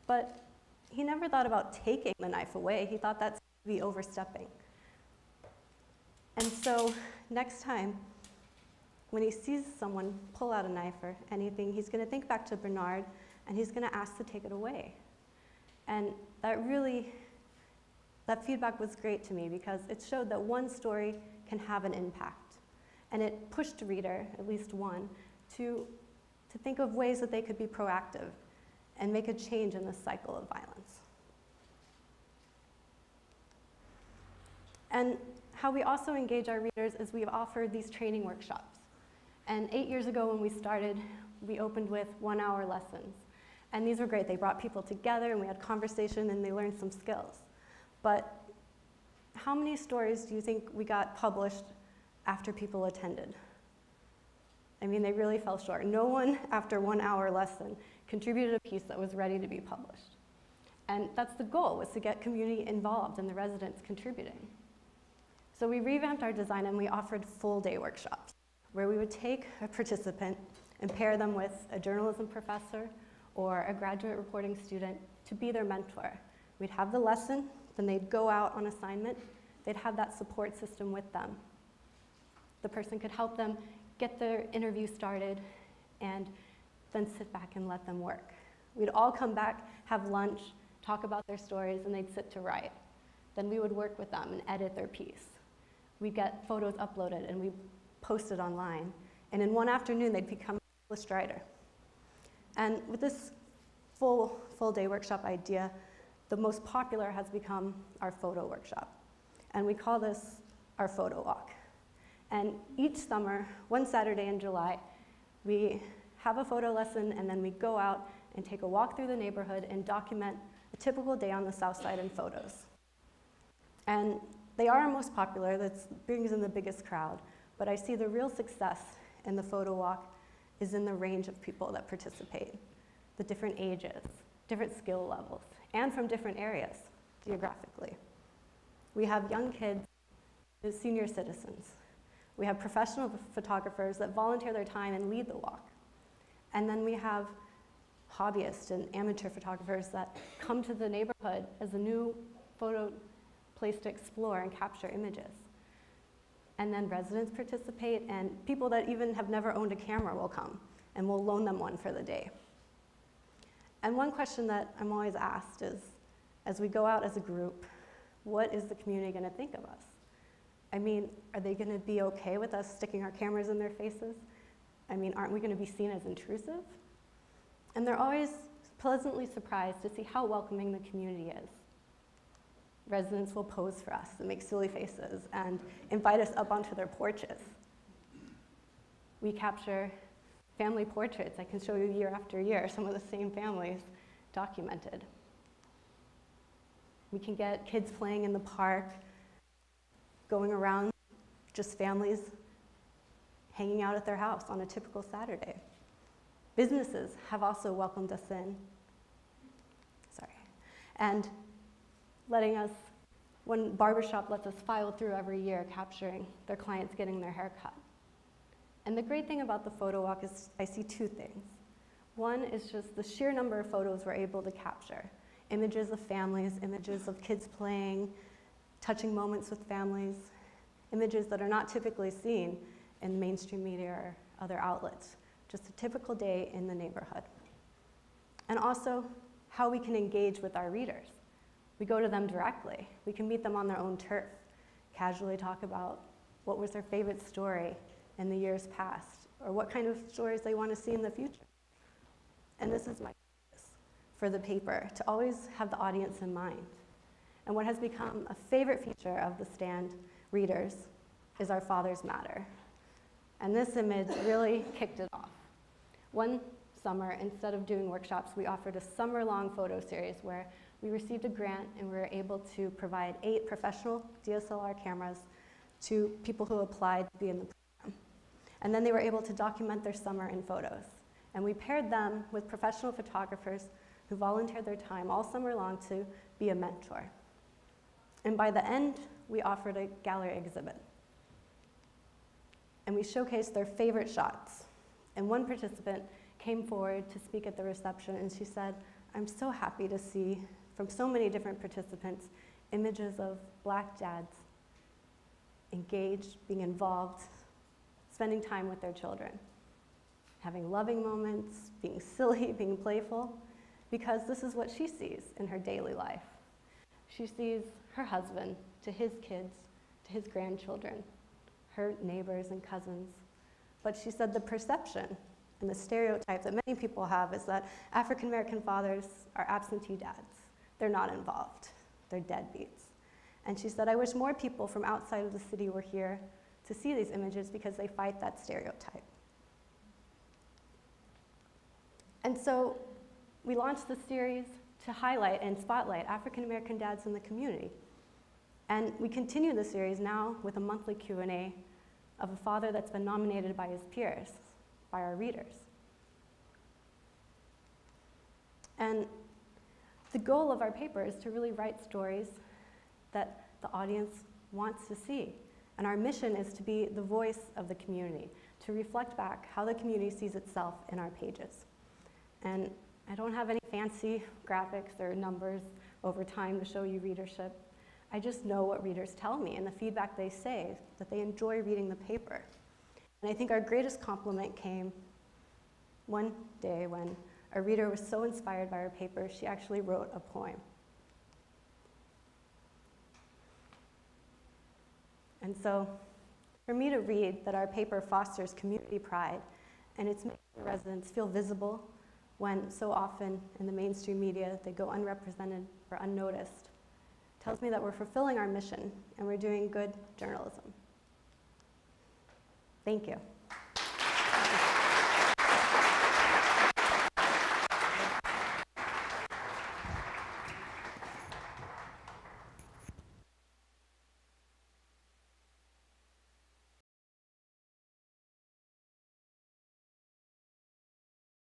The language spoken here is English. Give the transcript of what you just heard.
But he never thought about taking the knife away. He thought that's to be overstepping. And so next time, when he sees someone pull out a knife or anything, he's going to think back to Bernard, and he's going to ask to take it away. And that feedback was great to me, because it showed that one story can have an impact. And it pushed a reader, at least one, to think of ways that they could be proactive and make a change in this cycle of violence. And how we also engage our readers is we've offered these training workshops. And 8 years ago when we started, we opened with 1-hour lessons. And these were great. They brought people together, and we had conversation, and they learned some skills. But how many stories do you think we got published after people attended? I mean, they really fell short. No one, after 1-hour lesson, contributed a piece that was ready to be published. And that's the goal, was to get community involved and the residents contributing. So we revamped our design, and we offered full-day workshops, where we would take a participant and pair them with a journalism professor or a graduate reporting student to be their mentor. We'd have the lesson, then they'd go out on assignment, they'd have that support system with them. The person could help them get their interview started and then sit back and let them work. We'd all come back, have lunch, talk about their stories, and they'd sit to write. Then we would work with them and edit their piece. We'd get photos uploaded and we'd post it online. And in one afternoon, they'd become a published writer. And with this full-day workshop idea, the most popular has become our photo workshop. And we call this our photo walk. And each summer, one Saturday in July, we have a photo lesson, and then we go out and take a walk through the neighborhood and document a typical day on the South Side in photos. And they are our most popular. That brings in the biggest crowd. But I see the real success in the photo walk is in the range of people that participate, the different ages, different skill levels, and from different areas geographically. We have young kids, senior citizens. We have professional photographers that volunteer their time and lead the walk. And then we have hobbyists and amateur photographers that come to the neighborhood as a new photo place to explore and capture images. And then residents participate, and people that even have never owned a camera will come, and we'll loan them one for the day. And one question that I'm always asked is, as we go out as a group, what is the community going to think of us? I mean, are they going to be okay with us sticking our cameras in their faces? I mean, aren't we going to be seen as intrusive? And they're always pleasantly surprised to see how welcoming the community is. Residents will pose for us and make silly faces and invite us up onto their porches. We capture family portraits. I can show you year after year some of the same families documented. We can get kids playing in the park, going around, just families hanging out at their house on a typical Saturday. Businesses have also welcomed us in. And letting us, one barbershop lets us file through every year, capturing their clients getting their hair cut. And the great thing about the photo walk is I see two things. One is just the sheer number of photos we're able to capture. Images of families, images of kids playing, touching moments with families, images that are not typically seen in mainstream media or other outlets. Just a typical day in the neighborhood. And also, how we can engage with our readers. We go to them directly. We can meet them on their own turf, casually talk about what was their favorite story in the years past, or what kind of stories they want to see in the future. And this is my purpose for the paper, to always have the audience in mind. And what has become a favorite feature of the Stand readers is our Fathers Matter. And this image really kicked it off. One summer, instead of doing workshops, we offered a summer-long photo series where we received a grant and we were able to provide 8 professional DSLR cameras to people who applied to be in the program. And then they were able to document their summer in photos. And we paired them with professional photographers who volunteered their time all summer long to be a mentor. And by the end, we offered a gallery exhibit. And we showcased their favorite shots. And one participant came forward to speak at the reception, and she said, I'm so happy to see from so many different participants images of Black dads engaged, being involved, spending time with their children, having loving moments, being silly, being playful, because this is what she sees in her daily life. She sees her husband to his kids, to his grandchildren, her neighbors and cousins. But she said the perception and the stereotype that many people have is that African American fathers are absentee dads. They're not involved. They're deadbeats. And she said, I wish more people from outside of the city were here to see these images because they fight that stereotype. And so we launched this series to highlight and spotlight African American dads in the community. And we continue the series now with a monthly Q&A of a father that's been nominated by his peers, by our readers. And the goal of our paper is to really write stories that the audience wants to see. And our mission is to be the voice of the community, to reflect back how the community sees itself in our pages. And I don't have any fancy graphics or numbers over time to show you readership. I just know what readers tell me and the feedback they say, that they enjoy reading the paper. And I think our greatest compliment came one day when a reader was so inspired by our paper, she actually wrote a poem. And so, for me to read that our paper fosters community pride, and it's making the residents feel visible when so often in the mainstream media they go unrepresented or unnoticed, tells me that we're fulfilling our mission and we're doing good journalism. Thank you.